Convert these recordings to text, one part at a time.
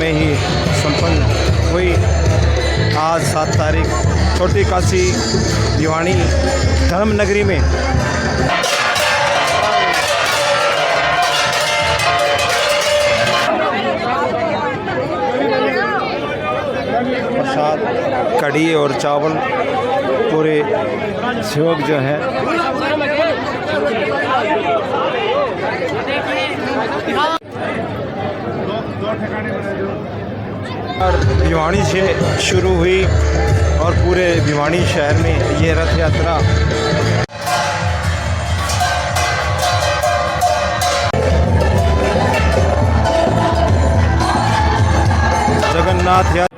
में ही संपन्न हुई। आज 7 तारीख छोटी काशी भिवानी धर्म नगरी में प्रसाद कढ़ी और चावल पूरे सेवक जो है और भिवानी से शुरू हुई और पूरे भिवानी शहर में ये रथ यात्रा जगन्नाथ यात्रा।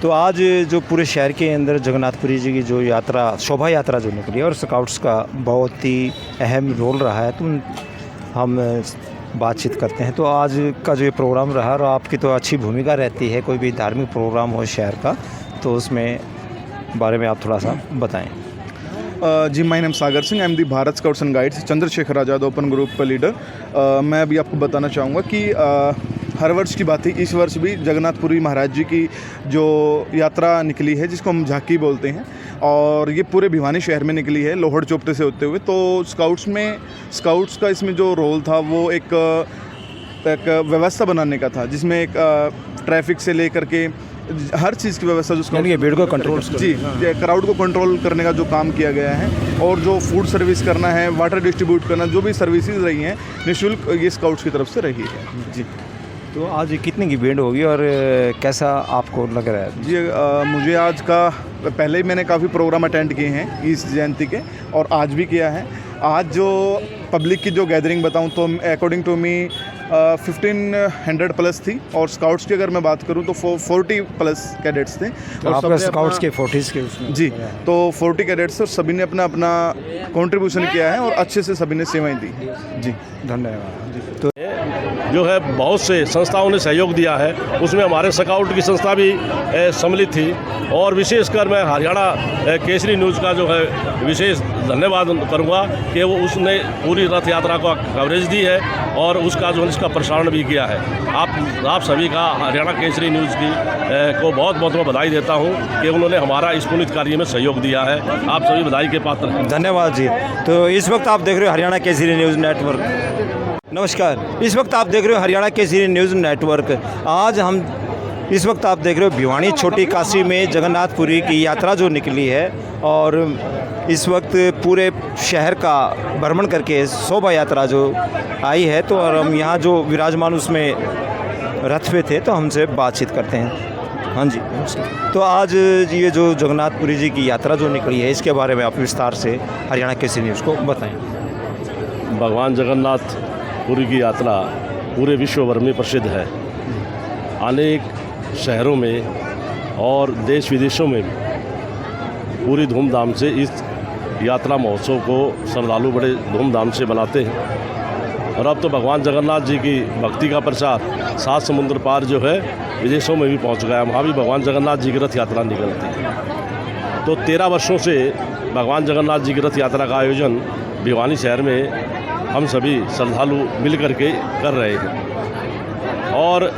तो आज जो पूरे शहर के अंदर जगन्नाथपुरी जी की जो यात्रा शोभा यात्रा जो निकली और स्काउट्स का बहुत ही अहम रोल रहा है, तो हम बातचीत करते हैं। तो आज का जो ये प्रोग्राम रहा और आपकी तो अच्छी भूमिका रहती है, कोई भी धार्मिक प्रोग्राम हो शहर का, तो उसमें बारे में आप थोड़ा सा बताएं। जी, my name Sagar Singh, I am the Bharat scouts and guides Chandrashekhar Azad open group का लीडर। मैं अभी आपको बताना चाहूँगा कि हर वर्ष की बात ही इस वर्ष भी जगन्नाथपुरी महाराज जी की जो यात्रा निकली है, जिसको हम झांकी बोलते हैं, और ये पूरे भिवानी शहर में निकली है लोहड़ चौपटे से होते हुए। तो स्काउट्स का इसमें जो रोल था वो एक व्यवस्था बनाने का था, जिसमें एक ट्रैफिक से लेकर के हर चीज़ की व्यवस्था जो भीड़ को कंट्रोल क्राउड को कंट्रोल करने का जो काम किया गया है, और जो फूड सर्विस करना है, वाटर डिस्ट्रीब्यूट करना, जो भी सर्विसेज रही हैं निःशुल्क, ये स्काउट्स की तरफ से रही है। जी, तो आज कितने की भीड़ होगी और कैसा आपको लग रहा है? जी, मुझे आज का पहले ही मैंने काफ़ी प्रोग्राम अटेंड किए हैं इस जयंती के, और आज भी किया है। आज जो पब्लिक की जो गैदरिंग बताऊं तो अकॉर्डिंग टू मी 1500 प्लस थी, और स्काउट्स की अगर मैं बात करूं तो 40 प्लस कैडेट्स थे। तो और सब स्काउट्स के 40 के उसमें जी, तो 40 कैडेट्स, और सभी ने अपना अपना कंट्रीब्यूशन किया है और अच्छे से सभी ने सेवाएं दी। जी, धन्यवाद। जी, तो जो है बहुत से संस्थाओं ने सहयोग दिया है, उसमें हमारे स्काउट की संस्था भी सम्मिलित थी, और विशेषकर मैं हरियाणा केसरी न्यूज़ का जो है विशेष धन्यवाद करूंगा कि वो उसने पूरी रथ यात्रा का कवरेज दी है और उसका जो इसका प्रसारण भी किया है। आप सभी का हरियाणा केसरी न्यूज़ की को बहुत बहुत मैं बधाई देता हूं कि उन्होंने हमारा इस पुनीत कार्य में सहयोग दिया है। आप सभी बधाई के पात्र हैं। धन्यवाद जी। तो इस वक्त आप देख रहे हो हरियाणा केसरी न्यूज़ नेटवर्क। नमस्कार, इस वक्त आप देख रहे हो हरियाणा केसरी न्यूज़ नेटवर्क। आज हम इस वक्त आप देख रहे हो भिवानी छोटी काशी में जगन्नाथपुरी की यात्रा जो निकली है, और इस वक्त पूरे शहर का भ्रमण करके शोभा यात्रा जो आई है, तो और हम यहाँ जो विराजमान उसमें रथ पे थे, तो हमसे बातचीत करते हैं। हाँ जी, तो आज ये जो जगन्नाथपुरी जी की यात्रा जो निकली है, इसके बारे में आप विस्तार से हरियाणा केसरी न्यूज़ को बताएं। भगवान जगन्नाथपुरी की यात्रा पूरे विश्व भर में प्रसिद्ध है। अनेक शहरों में और देश विदेशों में पूरी धूमधाम से इस यात्रा महोत्सव को श्रद्धालु बड़े धूमधाम से मनाते हैं। और अब तो भगवान जगन्नाथ जी की भक्ति का प्रचार 7 समुद्र पार जो है विदेशों में भी पहुंच गया। वहाँ भी भगवान जगन्नाथ जी की रथ यात्रा निकलती है। तो 13 वर्षों से भगवान जगन्नाथ जी की रथ यात्रा का आयोजन भिवानी शहर में हम सभी श्रद्धालु मिल कर के कर रहे हैं, और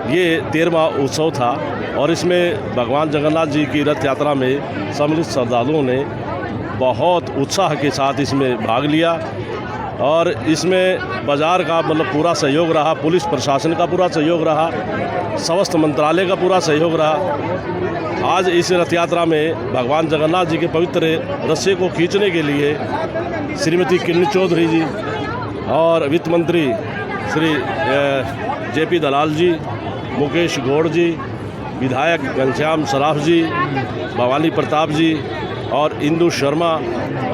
ये 13वां उत्सव था, और इसमें भगवान जगन्नाथ जी की रथ यात्रा में सम्मिलित श्रद्धालुओं ने बहुत उत्साह के साथ इसमें भाग लिया, और इसमें बाज़ार का मतलब पूरा सहयोग रहा, पुलिस प्रशासन का पूरा सहयोग रहा, स्वास्थ्य मंत्रालय का पूरा सहयोग रहा। आज इस रथ यात्रा में भगवान जगन्नाथ जी के पवित्र रस्से को खींचने के लिए श्रीमती किरण चौधरी जी और वित्त मंत्री श्री JP दलाल जी, मुकेश गौड़ जी, विधायक घनश्याम सराफ जी, भवानी प्रताप जी और इंदु शर्मा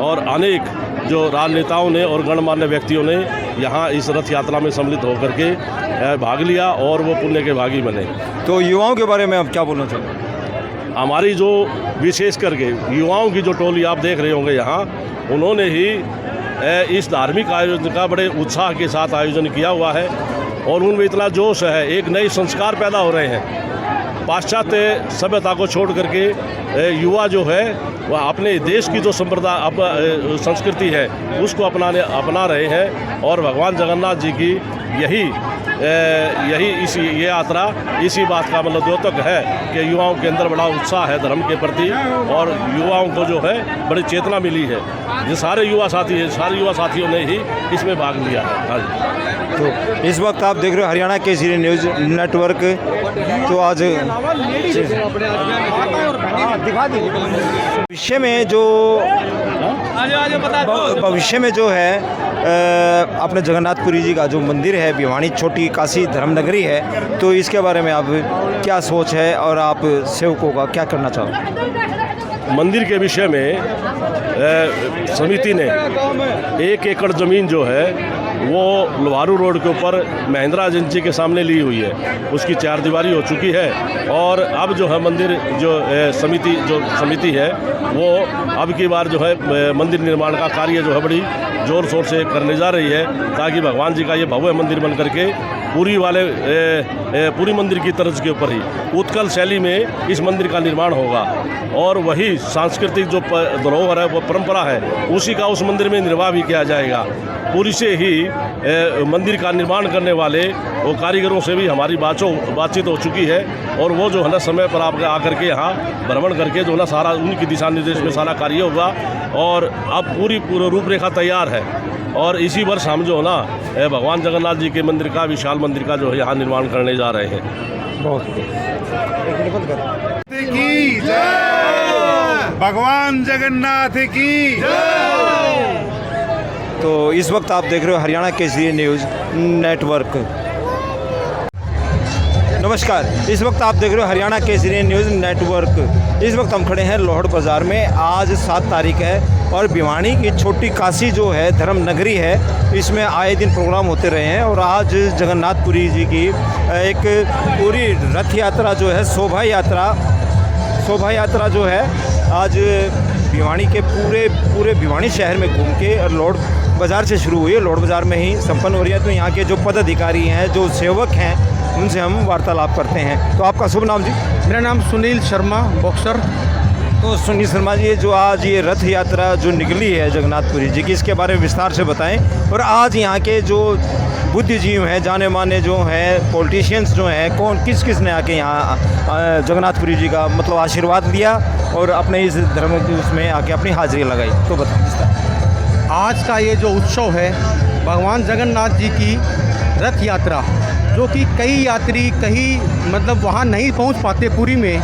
और अनेक जो राजनेताओं ने और गणमान्य व्यक्तियों ने यहाँ इस रथ यात्रा में सम्मिलित होकर के भाग लिया और वो पुण्य के भागी बने। तो युवाओं के बारे में आप क्या बोलना चाहेंगे? हमारी जो विशेष करके युवाओं की जो टोली आप देख रहे होंगे यहाँ, उन्होंने ही इस धार्मिक आयोजन का बड़े उत्साह के साथ आयोजन किया हुआ है और उनमें इतना जोश है, एक नए संस्कार पैदा हो रहे हैं। पाश्चात्य सभ्यता को छोड़ करके युवा जो है वह अपने देश की जो संस्कृति है उसको अपना रहे हैं। और भगवान जगन्नाथ जी की यही ये यात्रा इसी बात का मतलब द्योतक है कि युवाओं के अंदर बड़ा उत्साह है धर्म के प्रति, और युवाओं को जो है बड़ी चेतना मिली है। जो सारे युवा साथियों ने ही इसमें भाग लिया है। हाँ जी। तो इस वक्त आप देख रहे हो हरियाणा केसरी न्यूज़ नेटवर्क। तो आज भविष्य में जो है अपने जगन्नाथपुरी जी का जो मंदिर है भिवानी छोटी काशी धर्म नगरी है, तो इसके बारे में आप क्या सोच है और आप सेवकों का क्या करना चाहो? मंदिर के विषय में समिति ने 1 एकड़ ज़मीन जो है वो लोहारू रोड के ऊपर महिंद्रा एजेंसी के सामने ली हुई है। उसकी 4 दीवारी हो चुकी है, और अब जो है मंदिर जो समिति है वो अब की बार जो है मंदिर निर्माण का कार्य जो है बड़ी ज़ोर शोर से करने जा रही है, ताकि भगवान जी का ये भव्य मंदिर बन करके पूरी मंदिर की तर्ज के ऊपर ही उत्कल शैली में इस मंदिर का निर्माण होगा। और वही सांस्कृतिक जो धरोहर है वो परंपरा है उसी का उस मंदिर में निर्वाह भी किया जाएगा। पूरी से ही मंदिर का निर्माण करने वाले वो कारीगरों से भी हमारी बातचीत हो चुकी है, और वो जो है ना समय पर आप आकर के यहाँ भ्रमण करके जो है ना सारा उनकी दिशा निर्देश में सारा कार्य होगा। और अब पूरी रूपरेखा तैयार है, और इसी वर्ष हम जो है ना भगवान जगन्नाथ जी के मंदिर का विशाल मंदिर का जो है यहाँ निर्माण करने जा रहे हैं। की जय, भगवान जगन्नाथ की जय। तो इस वक्त आप देख रहे हो हरियाणा केसरी न्यूज़ नेटवर्क। नमस्कार, इस वक्त आप देख रहे हो हरियाणा केसरी न्यूज़ नेटवर्क। इस वक्त हम खड़े हैं लोहड़ बाज़ार में। आज 7 तारीख है और भिवानी की छोटी काशी जो है धर्म नगरी है, इसमें आए दिन प्रोग्राम होते रहे हैं। और आज जगन्नाथपुरी जी की एक पूरी रथ यात्रा जो है शोभा यात्रा जो है आज भिवानी के पूरे भिवानी शहर में घूम के और लोहड़ बाज़ार से शुरू हुई है। लोहड़ बाज़ार में ही संपन्न हो रही है। तो यहाँ के जो पदाधिकारी हैं, जो सेवक हैं, उनसे हम वार्तालाप करते हैं। तो आपका शुभ नाम जी? मेरा नाम सुनील शर्मा, बॉक्सर। तो सुनील शर्मा जी, जो आज ये रथ यात्रा जो निकली है जगन्नाथपुरी जी की, इसके बारे में विस्तार से बताएं। और आज यहाँ के जो बुद्धिजीवी हैं, जाने माने जो हैं, पॉलिटिशियंस जो हैं, किस ने आके यहाँ जगन्नाथपुरी जी का मतलब आशीर्वाद लिया और अपने इस धर्म की उसमें आके अपनी हाजिरी लगाई, तो बताएं। आज का ये जो उत्सव है भगवान जगन्नाथ जी की रथ यात्रा, जो कि कई यात्री मतलब वहाँ नहीं पहुँच पाते पुरी में,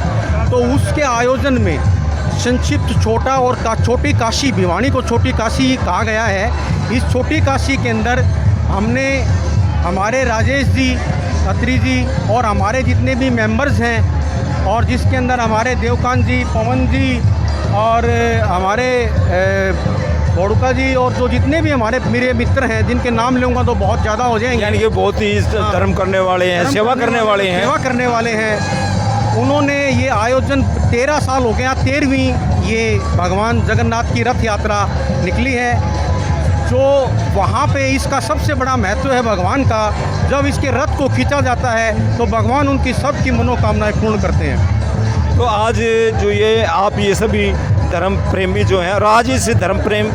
तो उसके आयोजन में संक्षिप्त छोटी काशी, भिवानी को छोटी काशी कहा गया है। इस छोटी काशी के अंदर हमने हमारे राजेश जी, अत्री जी और हमारे जितने भी मेंबर्स हैं, और जिसके अंदर हमारे देवकांत जी, पवन जी और हमारे बोड़का जी, और जो जितने भी हमारे मेरे मित्र हैं, जिनके नाम लूँगा तो बहुत ज़्यादा हो जाएंगे, यानी कि बहुत ही धर्म करने वाले हैं, सेवा करने वाले हैं। उन्होंने ये आयोजन 13 साल हो गया, 13वीं ये भगवान जगन्नाथ की रथ यात्रा निकली है। जो वहाँ पे इसका सबसे बड़ा महत्व है भगवान का, जब इसके रथ को खींचा जाता है तो भगवान उनकी सबकी मनोकामनाएं पूर्ण करते हैं। तो आज जो ये आप ये सभी धर्म प्रेमी जो हैं, और आज इस धर्म प्रेम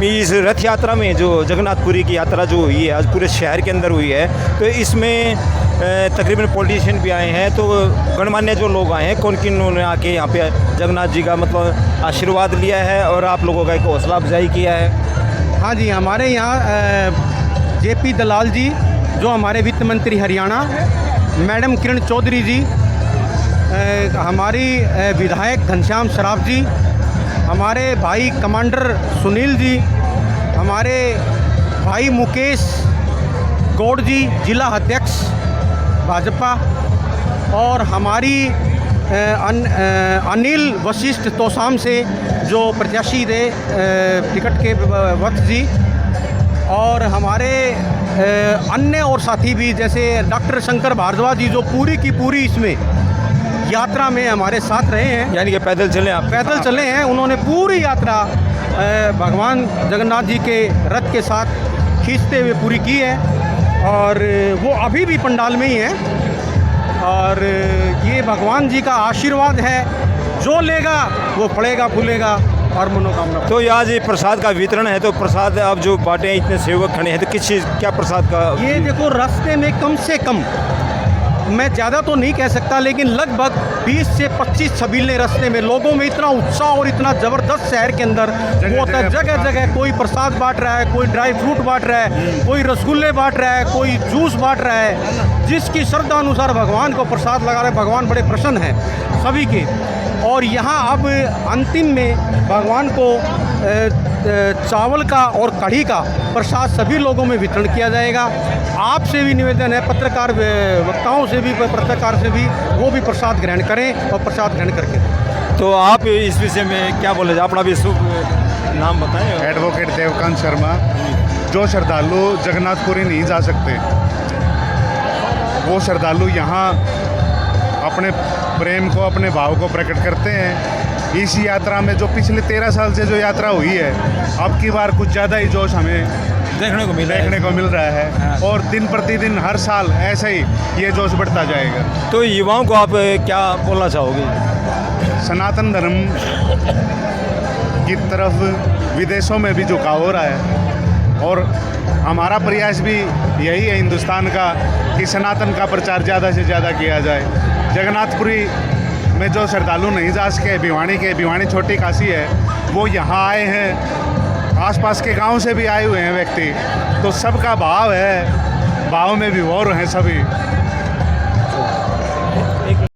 इस रथ यात्रा में जो जगन्नाथपुरी की यात्रा जो हुई है आज पूरे शहर के अंदर हुई है, तो इसमें तकरीबन पॉलिटिशियन भी आए हैं। तो गणमान्य जो लोग आए हैं, किन उन्होंने आके यहाँ पे जगन्नाथ जी का मतलब आशीर्वाद लिया है और आप लोगों का एक हौसला अफजाई किया है। हाँ जी, हमारे यहाँ JP दलाल जी, जो हमारे वित्त मंत्री हरियाणा, मैडम किरण चौधरी जी, हमारी विधायक घनश्याम सराफ जी, हमारे भाई कमांडर सुनील जी, हमारे भाई मुकेश गौड़ जी, जिला अध्यक्ष भाजपा, और हमारी अनिल वशिष्ठ तोसाम से जो प्रत्याशी थे टिकट के वक्त जी, और हमारे अन्य और साथी भी जैसे डॉक्टर शंकर भारद्वाज जी, जो पूरी की पूरी इसमें यात्रा में हमारे साथ रहे हैं। यानी कि पैदल चले हैं। उन्होंने पूरी यात्रा भगवान जगन्नाथ जी के रथ के साथ खींचते हुए पूरी की है, और वो अभी भी पंडाल में ही हैं। और ये भगवान जी का आशीर्वाद है, जो लेगा वो फलेगा फूलेगा और मनोकामना। तो यहाँ जी प्रसाद का वितरण है, तो प्रसाद अब जो बांटे इतने सेवक खड़े हैं, तो किस चीज़ क्या प्रसाद का? ये देखो, रास्ते में कम से कम, मैं ज़्यादा तो नहीं कह सकता, लेकिन लगभग 20 से 25 छबीले रास्ते में, लोगों में इतना उत्साह और इतना ज़बरदस्त शहर के अंदर वो होता है। जगह जगह कोई प्रसाद बांट रहा है, कोई ड्राई फ्रूट बांट रहा है, कोई रसगुल्ले बांट रहा है, कोई जूस बांट रहा है, जिसकी श्रद्धा अनुसार भगवान को प्रसाद लगा रहे हैं। भगवान बड़े प्रसन्न हैं सभी के। और यहाँ अब अंतिम में भगवान को चावल का और कढ़ी का प्रसाद सभी लोगों में वितरण किया जाएगा। आपसे भी निवेदन है, पत्रकार वक्ताओं से भी, पत्रकार से भी, वो भी प्रसाद ग्रहण करें और प्रसाद ग्रहण करके। तो आप इस विषय में क्या बोले, अपना भी शुभ नाम बताएं। एडवोकेट देवकांत शर्मा। जो श्रद्धालु जगन्नाथपुरी नहीं जा सकते, वो श्रद्धालु यहाँ अपने प्रेम को, अपने भाव को प्रकट करते हैं। इस यात्रा में जो पिछले 13 साल से जो यात्रा हुई है, अब की बार कुछ ज़्यादा ही जोश हमें देखने को मिल रहा है। और दिन प्रतिदिन हर साल ऐसे ही ये जोश बढ़ता जाएगा। तो युवाओं को आप क्या बोलना चाहोगे? सनातन धर्म की तरफ विदेशों में भी झुकाव हो रहा है, और हमारा प्रयास भी यही है हिंदुस्तान का कि सनातन का प्रचार ज़्यादा से ज़्यादा किया जाए। जगन्नाथपुरी में जो श्रद्धालु नहीं जा सके, भिवानी छोटी काशी है, वो यहाँ आए हैं, आसपास के गांव से भी आए हुए हैं व्यक्ति, तो सबका भाव है, भाव में विभोर हैं सभी।